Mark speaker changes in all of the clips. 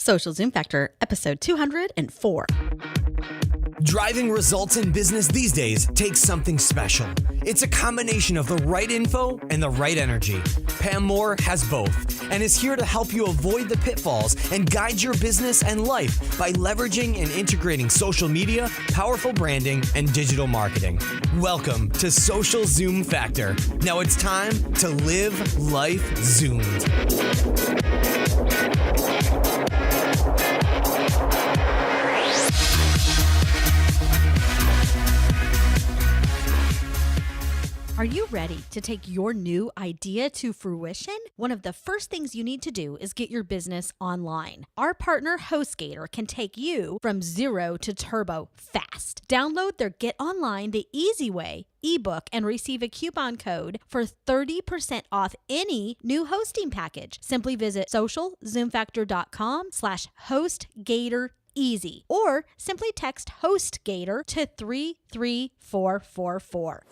Speaker 1: Social Zoom Factor, episode 204.
Speaker 2: Driving results in business these days takes something special. It's a combination of the right info and the right energy. Pam Moore has both and is here to help you avoid the pitfalls and guide your business and life by leveraging and integrating social media, powerful branding, and digital marketing. Welcome to Social Zoom Factor. Now it's time to live life zoomed.
Speaker 1: Are you ready to take your new idea to fruition? One of the first things you need to do is get your business online. Our partner HostGator can take you from zero to turbo fast. Download their Get Online the Easy Way ebook and receive a coupon code for 30% off any new hosting package. Simply visit socialzoomfactor.com/HostGator easy, or simply text HostGator to 33444.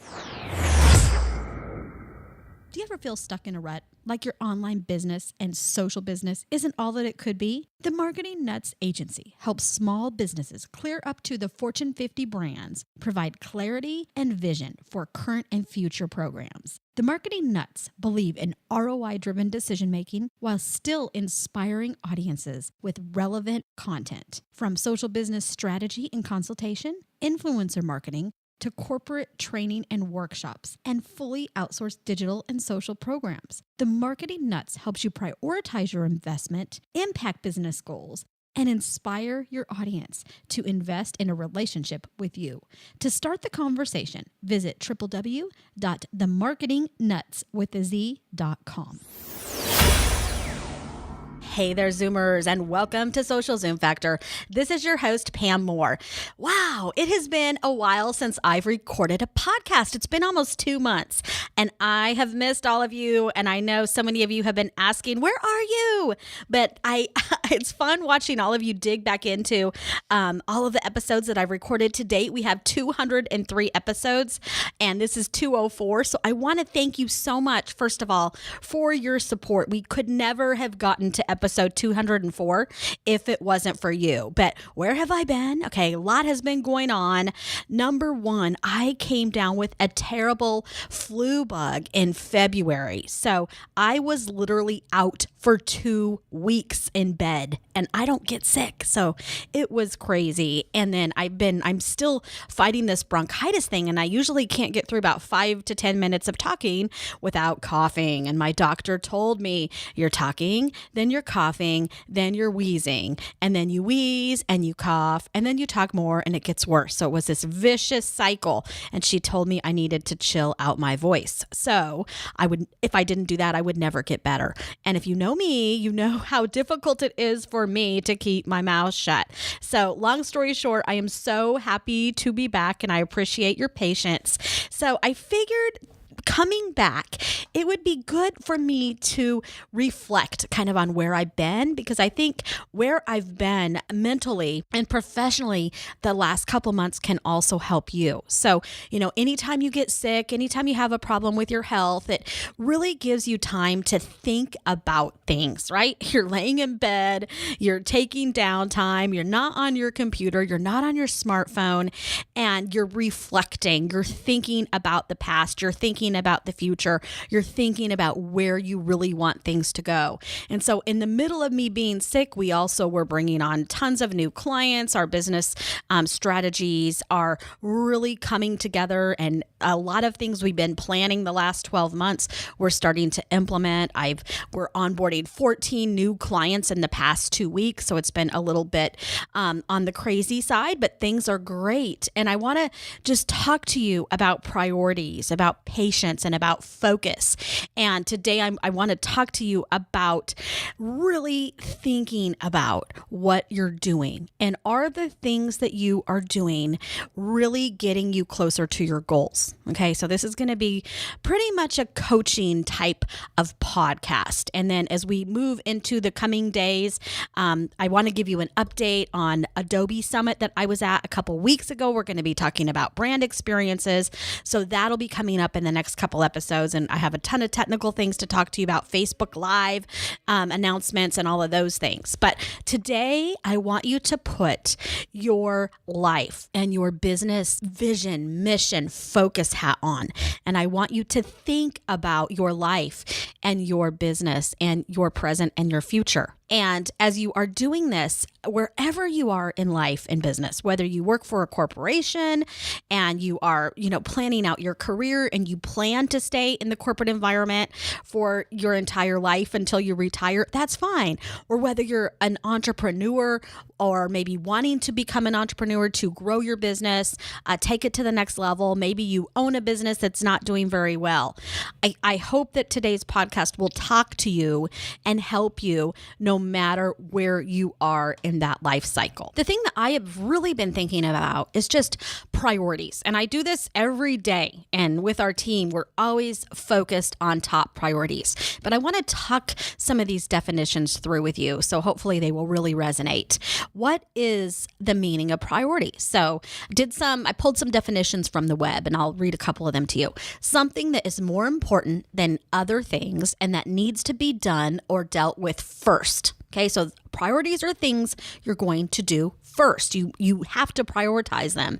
Speaker 1: Do you ever feel stuck in a rut? Like your online business and social business isn't all that it could be? The Marketing Nuts Agency helps small businesses clear up to the Fortune 50 brands, provide clarity and vision for current and future programs. The Marketing Nuts believe in ROI-driven decision-making while still inspiring audiences with relevant content. From social business strategy and consultation, influencer marketing, to corporate training and workshops, and fully outsourced digital and social programs. The Marketing Nuts helps you prioritize your investment, impact business goals, and inspire your audience to invest in a relationship with you. To start the conversation, visit www.themarketingnuts.com. Hey there, Zoomers, and welcome to Social Zoom Factor. This is your host, Pam Moore. Wow, it has been a while since I've recorded a podcast. It's been almost 2 months, and I have missed all of you, and I know so many of you have been asking, where are you? But it's fun watching all of you dig back into all of the episodes that I've recorded to date. We have 203 episodes, and this is 204, so I want to thank you so much, first of all, for your support. We could never have gotten to episode 204 if it wasn't for you. But where have I been? Okay, a lot has been going on. Number one, I came down with a terrible flu bug in February. So I was literally out for 2 weeks in bed, and I don't get sick. So it was crazy. And then I'm still fighting this bronchitis thing, and I usually can't get through about 5 to 10 minutes of talking without coughing. And my doctor told me, you're talking, then you're coughing, then you're wheezing, and then you wheeze and you cough, and then you talk more and it gets worse. So it was this vicious cycle. And she told me I needed to chill out my voice. So if I didn't do that, I would never get better. And if you know me, you know how difficult it is for me to keep my mouth shut. So long story short, I am so happy to be back, and I appreciate your patience. So I figured, coming back, it would be good for me to reflect kind of on where I've been, because I think where I've been mentally and professionally the last couple months can also help you. So, anytime you get sick, anytime you have a problem with your health, it really gives you time to think about things, right? You're laying in bed, you're taking downtime, you're not on your computer, you're not on your smartphone, and you're reflecting, you're thinking about the past, you're thinking about the future, you're thinking about where you really want things to go. And so in the middle of me being sick, we also were bringing on tons of new clients. Our business strategies are really coming together, and a lot of things we've been planning the last 12 months, we're starting to implement. We're onboarding 14 new clients in the past 2 weeks. So it's been a little bit on the crazy side, but things are great. And I want to just talk to you about priorities, about patience, and about focus. And today I want to talk to you about really thinking about what you're doing, and are the things that you are doing really getting you closer to your goals. Okay, so this is going to be pretty much a coaching type of podcast. And then as we move into the coming days, I want to give you an update on Adobe Summit that I was at a couple weeks ago. We're going to be talking about brand experiences. So that'll be coming up in the next next couple episodes, and I have a ton of technical things to talk to you about, Facebook Live announcements and all of those things. But today I want you to put your life and your business vision, mission, focus hat on. And I want you to think about your life and your business and your present and your future. And as you are doing this, wherever you are in life and business, whether you work for a corporation and you are, planning out your career and you plan to stay in the corporate environment for your entire life until you retire, that's fine. Or whether you're an entrepreneur or maybe wanting to become an entrepreneur to grow your business, take it to the next level. Maybe you own a business that's not doing very well. I hope that today's podcast will talk to you and help you no matter where you are in that life cycle. The thing that I have really been thinking about is just priorities. And I do this every day. And with our team, we're always focused on top priorities. But I want to talk some of these definitions through with you. So hopefully they will really resonate. What is the meaning of priority? So I pulled some definitions from the web, and I'll read a couple of them to you. Something that is more important than other things and that needs to be done or dealt with first. Okay, so priorities are things you're going to do first. You have to prioritize them.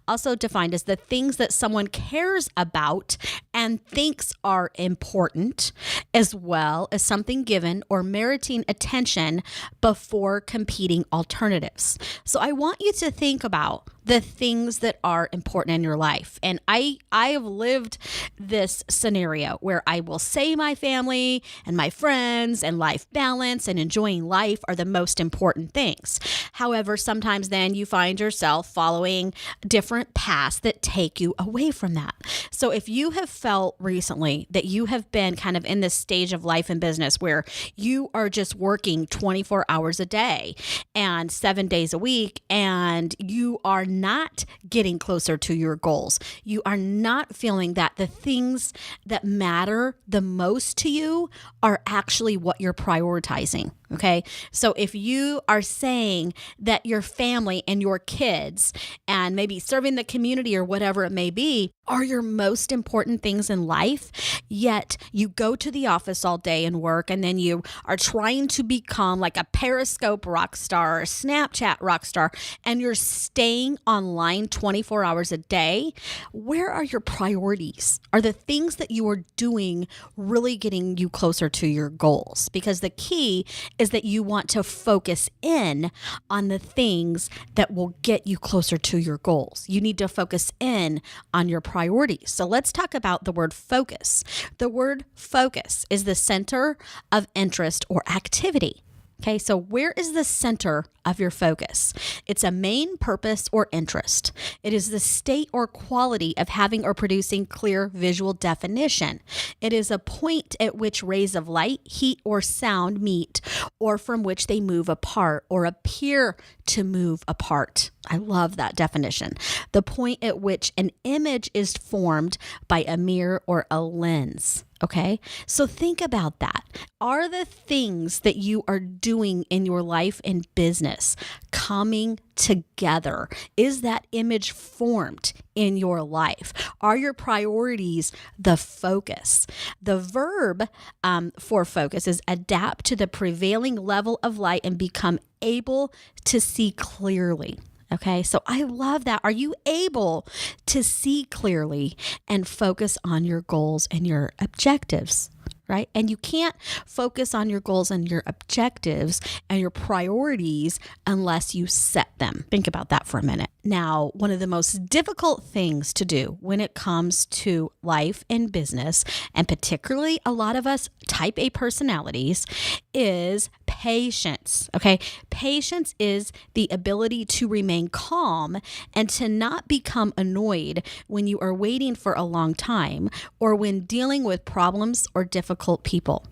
Speaker 1: Also defined as the things that someone cares about and thinks are important, as well as something given or meriting attention before competing alternatives. So I want you to think about the things that are important in your life. And I have lived this scenario where I will say my family and my friends and life balance and enjoying life are the most important things. However, sometimes then you find yourself following different paths that take you away from that. So if you have felt recently that you have been kind of in this stage of life and business where you are just working 24 hours a day and 7 days a week, and you are not getting closer to your goals, you are not feeling that the things that matter the most to you are actually what you're prioritizing. Okay. So if you are saying that your family and your kids and maybe serving the community or whatever it may be are your most important things in life, yet you go to the office all day and work, and then you are trying to become like a Periscope rock star or Snapchat rock star, and you're staying online 24 hours a day, where are your priorities? Are the things that you are doing really getting you closer to your goals? Because the key is that you want to focus in on the things that will get you closer to your goals. You need to focus in on your priorities. So let's talk about the word focus. The word focus is the center of interest or activity. Okay, so where is the center of your focus? It's a main purpose or interest. It is the state or quality of having or producing clear visual definition. It is a point at which rays of light, heat, or sound meet, or from which they move apart or appear to move apart. I love that definition. The point at which an image is formed by a mirror or a lens. Okay, so think about that. Are the things that you are doing in your life and business coming together? Is that image formed in your life? Are your priorities the focus? The verb for focus is adapt to the prevailing level of light and become able to see clearly. Okay, so I love that. Are you able to see clearly and focus on your goals and your objectives? Right? And you can't focus on your goals and your objectives and your priorities unless you set them. Think about that for a minute. Now, one of the most difficult things to do when it comes to life and business, and particularly a lot of us type A personalities, is patience. Okay. Patience is the ability to remain calm and to not become annoyed when you are waiting for a long time or when dealing with problems or difficult people.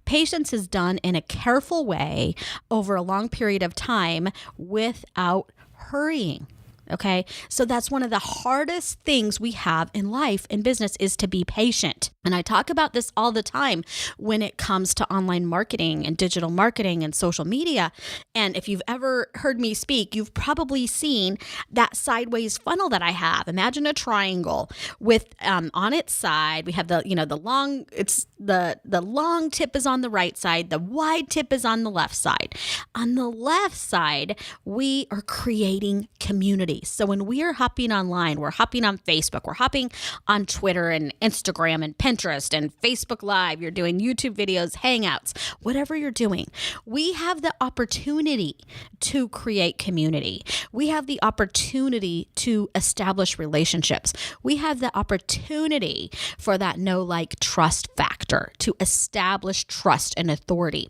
Speaker 1: Patience is done in a careful way over a long period of time without hurrying. Okay. So that's one of the hardest things we have in life and business is to be patient. And I talk about this all the time when it comes to online marketing and digital marketing and social media. And if you've ever heard me speak, you've probably seen that sideways funnel that I have. Imagine a triangle with on its side, we have the long, it's the long tip is on the right side, the wide tip is on the left side. On the left side, we are creating community. So when we are hopping online, we're hopping on Facebook, we're hopping on Twitter and Instagram and Pinterest and Facebook Live, you're doing YouTube videos, Hangouts, whatever you're doing, we have the opportunity to create community. We have the opportunity to establish relationships. We have the opportunity for that know, like, trust factor to establish trust and authority.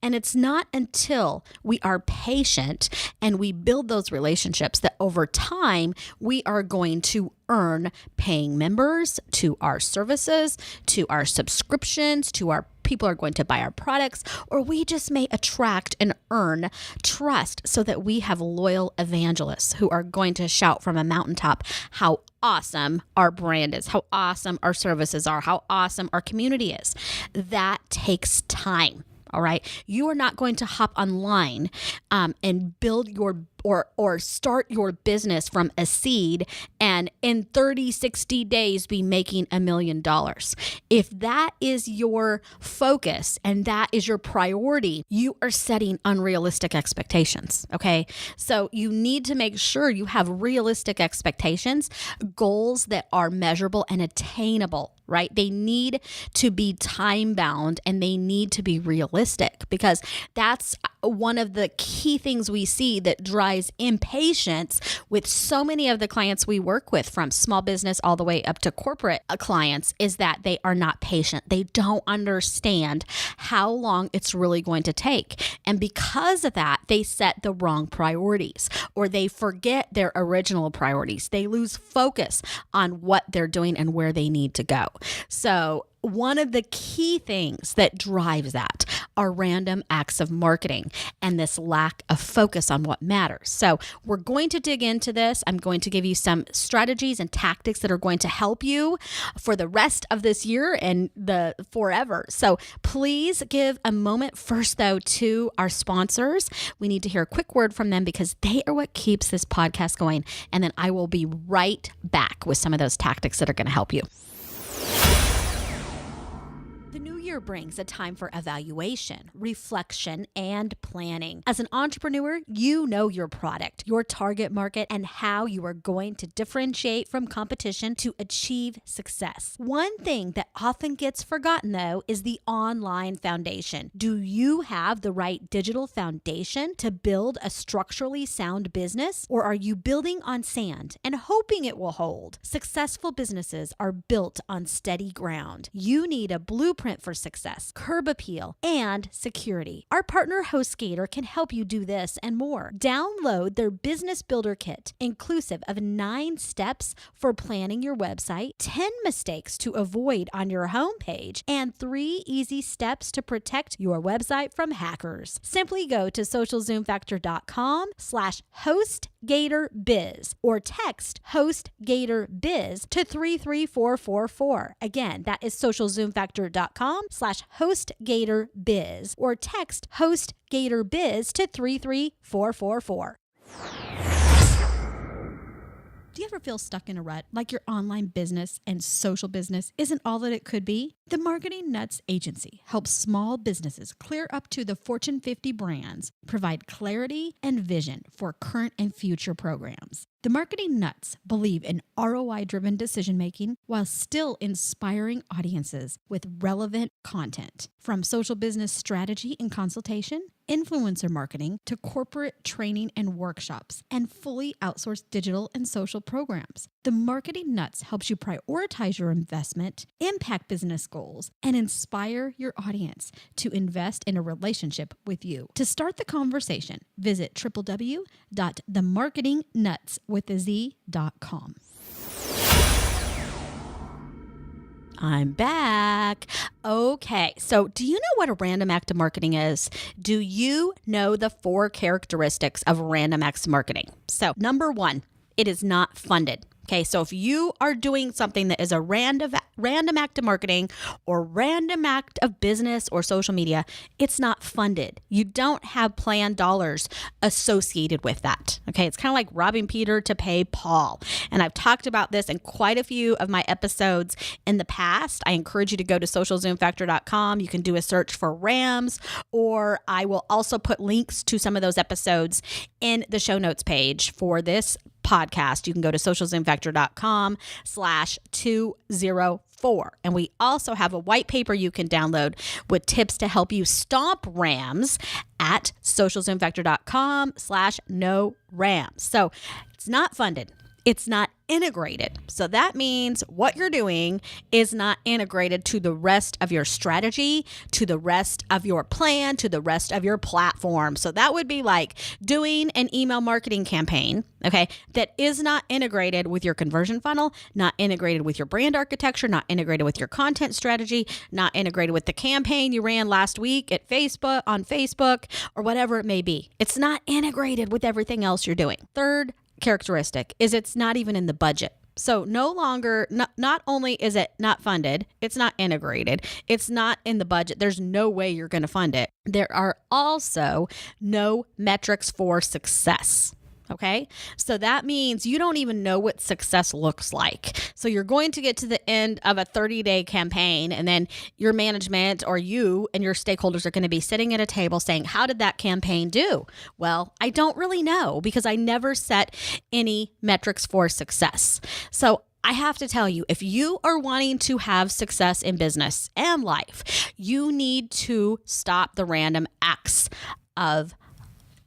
Speaker 1: And it's not until we are patient and we build those relationships that over time we are going to earn paying members to our services, to our subscriptions, to our people are going to buy our products, or we just may attract and earn trust so that we have loyal evangelists who are going to shout from a mountaintop how awesome our brand is, how awesome our services are, how awesome our community is. That takes time. All right. You are not going to hop online and build your or start your business from a seed and in 30, 60 days be making $1 million. If that is your focus and that is your priority, you are setting unrealistic expectations. Okay. So you need to make sure you have realistic expectations, goals that are measurable and attainable, right? They need to be time bound and they need to be realistic because that's one of the key things we see that drives impatience with so many of the clients we work with, from small business all the way up to corporate clients, is that they are not patient. They don't understand how long it's really going to take. And because of that, they set the wrong priorities or they forget their original priorities. They lose focus on what they're doing and where they need to go. So one of the key things that drives that are random acts of marketing and this lack of focus on what matters. So we're going to dig into this. I'm going to give you some strategies and tactics that are going to help you for the rest of this year and the forever. So please give a moment first, though, to our sponsors. We need to hear a quick word from them because they are what keeps this podcast going. And then I will be right back with some of those tactics that are going to help you. The new year brings a time for evaluation, reflection, and planning. As an entrepreneur, you know your product, your target market, and how you are going to differentiate from competition to achieve success. One thing that often gets forgotten, though, is the online foundation. Do you have the right digital foundation to build a structurally sound business, or are you building on sand and hoping it will hold? Successful businesses are built on steady ground. You need a blueprint for success, curb appeal, and security. Our partner HostGator can help you do this and more. Download their Business Builder Kit, inclusive of 9 steps for planning your website, 10 mistakes to avoid on your homepage, and 3 easy steps to protect your website from hackers. Simply go to socialzoomfactor.com/HostGatorBiz or text HostGatorBiz to 33444. Again, that is socialzoomfactor.com/HostGatorBiz or text HostGatorBiz to 33444. Do you ever feel stuck in a rut, like your online business and social business isn't all that it could be? The Marketing Nuts Agency helps small businesses clear up to the Fortune 50 brands, provide clarity and vision for current and future programs. The Marketing Nuts believe in ROI-driven decision-making while still inspiring audiences with relevant content. From social business strategy and consultation, influencer marketing, to corporate training and workshops, and fully outsourced digital and social programs. The Marketing Nuts helps you prioritize your investment, impact business goals, and inspire your audience to invest in a relationship with you. To start the conversation, visit www.themarketingnuts.com. I'm back. Okay, so do you know what a random act of marketing is? Do you know the 4 characteristics of random acts of marketing? So number 1, It is not funded. Okay, so if you are doing something that is a random act of marketing or random act of business or social media, it's not funded. You don't have planned dollars associated with that. Okay, it's kind of like robbing Peter to pay Paul. And I've talked about this in quite a few of my episodes in the past. I encourage you to go to socialzoomfactor.com. You can do a search for RAMs, or I will also put links to some of those episodes in the show notes page for this podcast. You can go to socialzoomfactor.com/204. And we also have a white paper you can download with tips to help you stomp rams at socialzoomfactor.com/no rams. So it's not funded. It's not integrated. So that means what you're doing is not integrated to the rest of your strategy, to the rest of your plan, to the rest of your platform. So that would be like doing an email marketing campaign, okay, that is not integrated with your conversion funnel, not integrated with your brand architecture, not integrated with your content strategy, not integrated with the campaign you ran last week at Facebook, on Facebook, or whatever it may be. It's not integrated with everything else you're doing. Third characteristic is it's not even in the budget. So not only is it not funded, it's not integrated, it's not in the budget. There's no way you're going to fund it. There are also no metrics for success. Okay, so that means you don't even know what success looks like. So you're going to get to the end of a 30-day campaign, and then your management or you and your stakeholders are going to be sitting at a table saying, how did that campaign do? Well, I don't really know because I never set any metrics for success. So I have to tell you, if you are wanting to have success in business and life, you need to stop the random acts of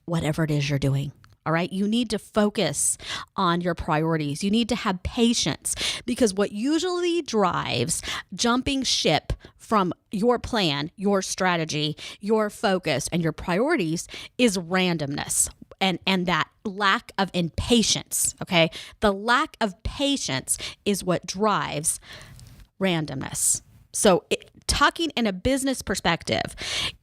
Speaker 1: whatever it is you're doing. All right. You need to focus on your priorities. You need to have patience, because what usually drives jumping ship from your plan, your strategy, your focus, and your priorities is randomness and that lack of impatience. Okay. The lack of patience is what drives randomness. So talking in a business perspective,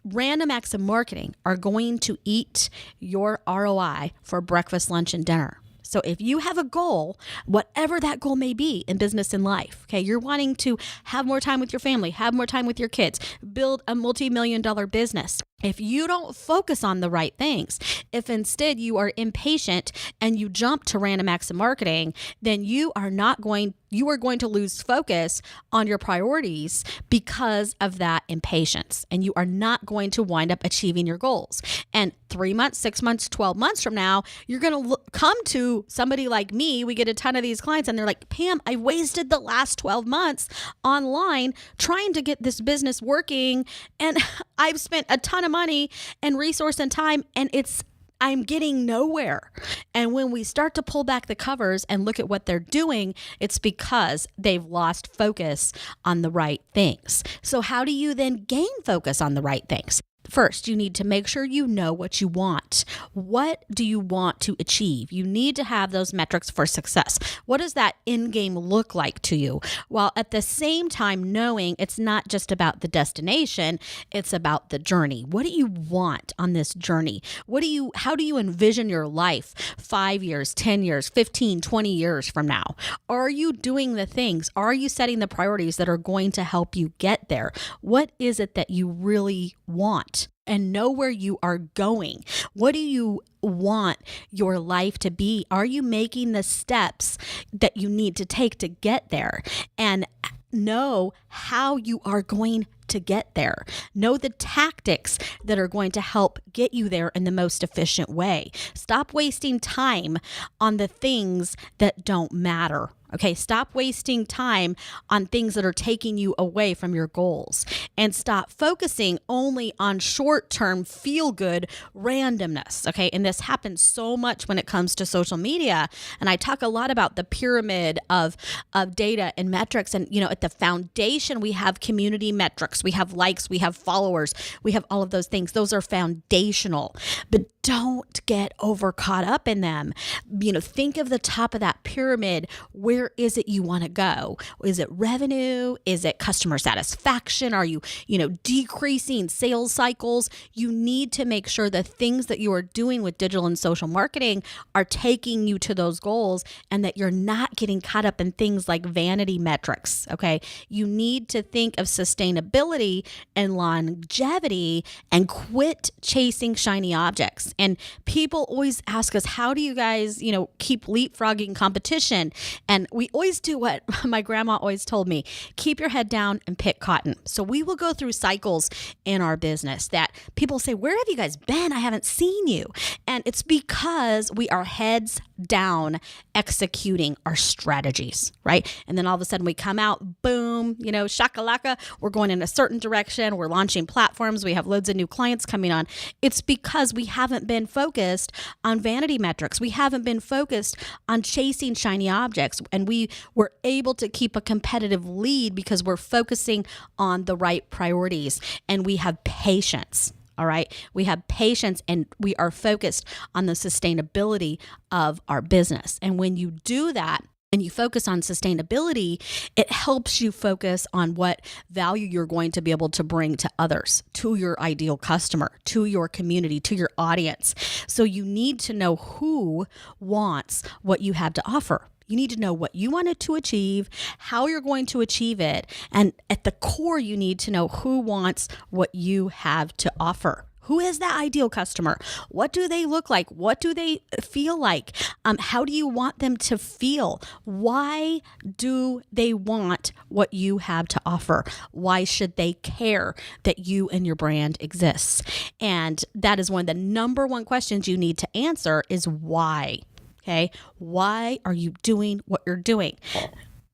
Speaker 1: random acts of marketing are going to eat your ROI for breakfast, lunch, and dinner. So if you have a goal, whatever that goal may be in business and life, okay, you're wanting to have more time with your family, have more time with your kids, build a multi-million-dollar business. If you don't focus on the right things, if instead you are impatient and you jump to random acts of marketing, then you are going to lose focus on your priorities because of that impatience, and you are not going to wind up achieving your goals. And 3 months, 6 months, 12 months from now, you're going to come to somebody like me. We get a ton of these clients and they're like, Pam, I wasted the last 12 months online trying to get this business working, and I've spent a ton of money and resource and time, and I'm getting nowhere. And when we start to pull back the covers and look at what they're doing, it's because they've lost focus on the right things. So how do you then gain focus on the right things? First, you need to make sure you know what you want. What do you want to achieve? You need to have those metrics for success. What does that end game look like to you? While at the same time knowing it's not just about the destination, it's about the journey. What do you want on this journey? How do you envision your life 5 years, 10 years, 15, 20 years from now? Are you doing the things? Are you setting the priorities that are going to help you get there? What is it that you really want? And know where you are going. What do you want your life to be? Are you making the steps that you need to take to get there? And know how you are going to get there. Know the tactics that are going to help get you there in the most efficient way. Stop wasting time on the things that don't matter. Okay, stop wasting time on things that are taking you away from your goals, and stop focusing only on short-term feel-good randomness. Okay, and this happens so much when it comes to social media. And I talk a lot about the pyramid of data and metrics. And, at the foundation, we have community metrics, we have likes, we have followers, we have all of those things. Those are foundational. But don't get over caught up in them. Think of the top of that pyramid. Where is it you want to go? Is it revenue? Is it customer satisfaction? Are you, decreasing sales cycles? You need to make sure the things that you are doing with digital and social marketing are taking you to those goals, and that you're not getting caught up in things like vanity metrics. Okay. You need to think of sustainability and longevity and quit chasing shiny objects. And people always ask us, how do you guys, keep leapfrogging competition? And we always do what my grandma always told me: keep your head down and pick cotton. So we will go through cycles in our business that people say, where have you guys been? I haven't seen you. And it's because we are heads down executing our strategies, right? And then all of a sudden we come out, boom, shakalaka, we're going in a certain direction. We're launching platforms. We have loads of new clients coming on. It's because we haven't been focused on vanity metrics. We haven't been focused on chasing shiny objects. And we were able to keep a competitive lead because we're focusing on the right priorities, and we have patience. All right. We have patience, and we are focused on the sustainability of our business. And when you do that, and you focus on sustainability, it helps you focus on what value you're going to be able to bring to others, to your ideal customer, to your community, to your audience. So you need to know who wants what you have to offer. You need to know what you wanted to achieve, how you're going to achieve it. And at the core, you need to know who wants what you have to offer. Who is that ideal customer? What do they look like? What do they feel like? How do you want them to feel? Why do they want what you have to offer? Why should they care that you and your brand exists? And that is one of the number one questions you need to answer is why. Okay. Why are you doing what you're doing?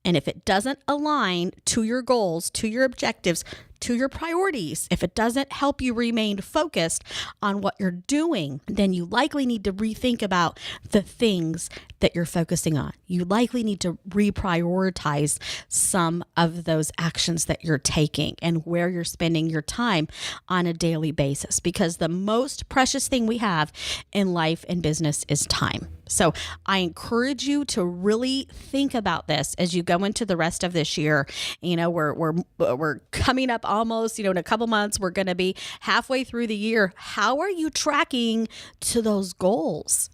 Speaker 1: And if it doesn't align to your goals, to your objectives, to your priorities, if it doesn't help you remain focused on what you're doing, then you likely need to rethink about the things that you're focusing on. You likely need to reprioritize some of those actions that you're taking and where you're spending your time on a daily basis, because the most precious thing we have in life and business is time. So I encourage you to really think about this as you go into the rest of this year. We're coming up almost, in a couple months, we're going to be halfway through the year. How are you tracking to those goals?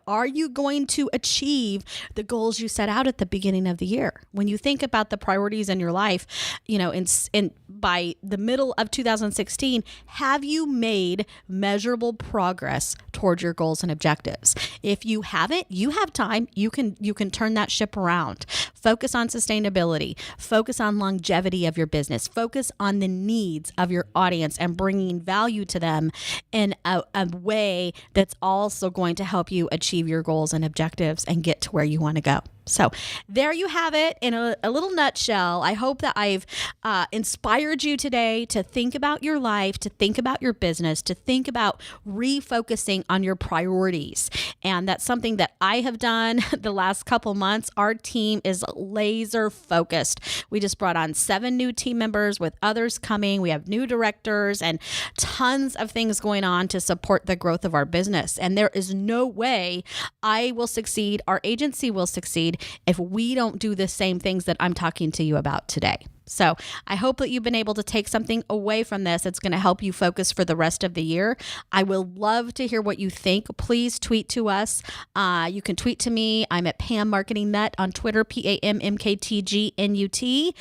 Speaker 1: Are you going to achieve the goals you set out at the beginning of the year? When you think about the priorities in your life, by the middle of 2016, have you made measurable progress towards your goals and objectives? If you haven't, you have time. You can turn that ship around. Focus on sustainability. Focus on longevity of your business. Focus on the needs of your audience and bringing value to them in a way that's also going to help you achieve your goals and objectives and get to where you want to go. So there you have it in a little nutshell. I hope that I've inspired you today to think about your life, to think about your business, to think about refocusing on your priorities. And that's something that I have done the last couple months. Our team is laser focused. We just brought on 7 new team members with others coming. We have new directors and tons of things going on to support the growth of our business. And there is no way I will succeed, our agency will succeed, if we don't do the same things that I'm talking to you about today. So I hope that you've been able to take something away from this. It's going to help you focus for the rest of the year. I will love to hear what you think. Please tweet to us. You can tweet to me. I'm at Pam Marketing Nut on Twitter, PAMMKTGNUT.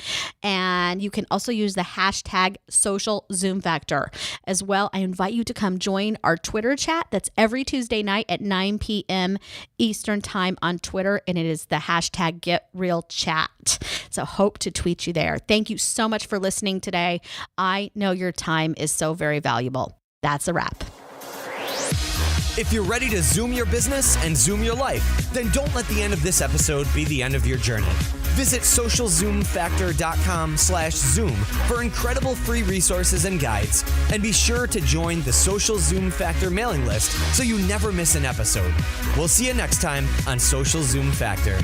Speaker 1: And you can also use the hashtag Social Zoom Factor as well. I invite you to come join our Twitter chat. That's every Tuesday night at 9 p.m. Eastern Time on Twitter. And it is the hashtag GetRealChat. So hope to tweet you there. Thank you so much for listening today. I know your time is so very valuable. That's a wrap.
Speaker 2: If you're ready to zoom your business and zoom your life, then don't let the end of this episode be the end of your journey. Visit socialzoomfactor.com/zoom for incredible free resources and guides. And be sure to join the Social Zoom Factor mailing list so you never miss an episode. We'll see you next time on Social Zoom Factor.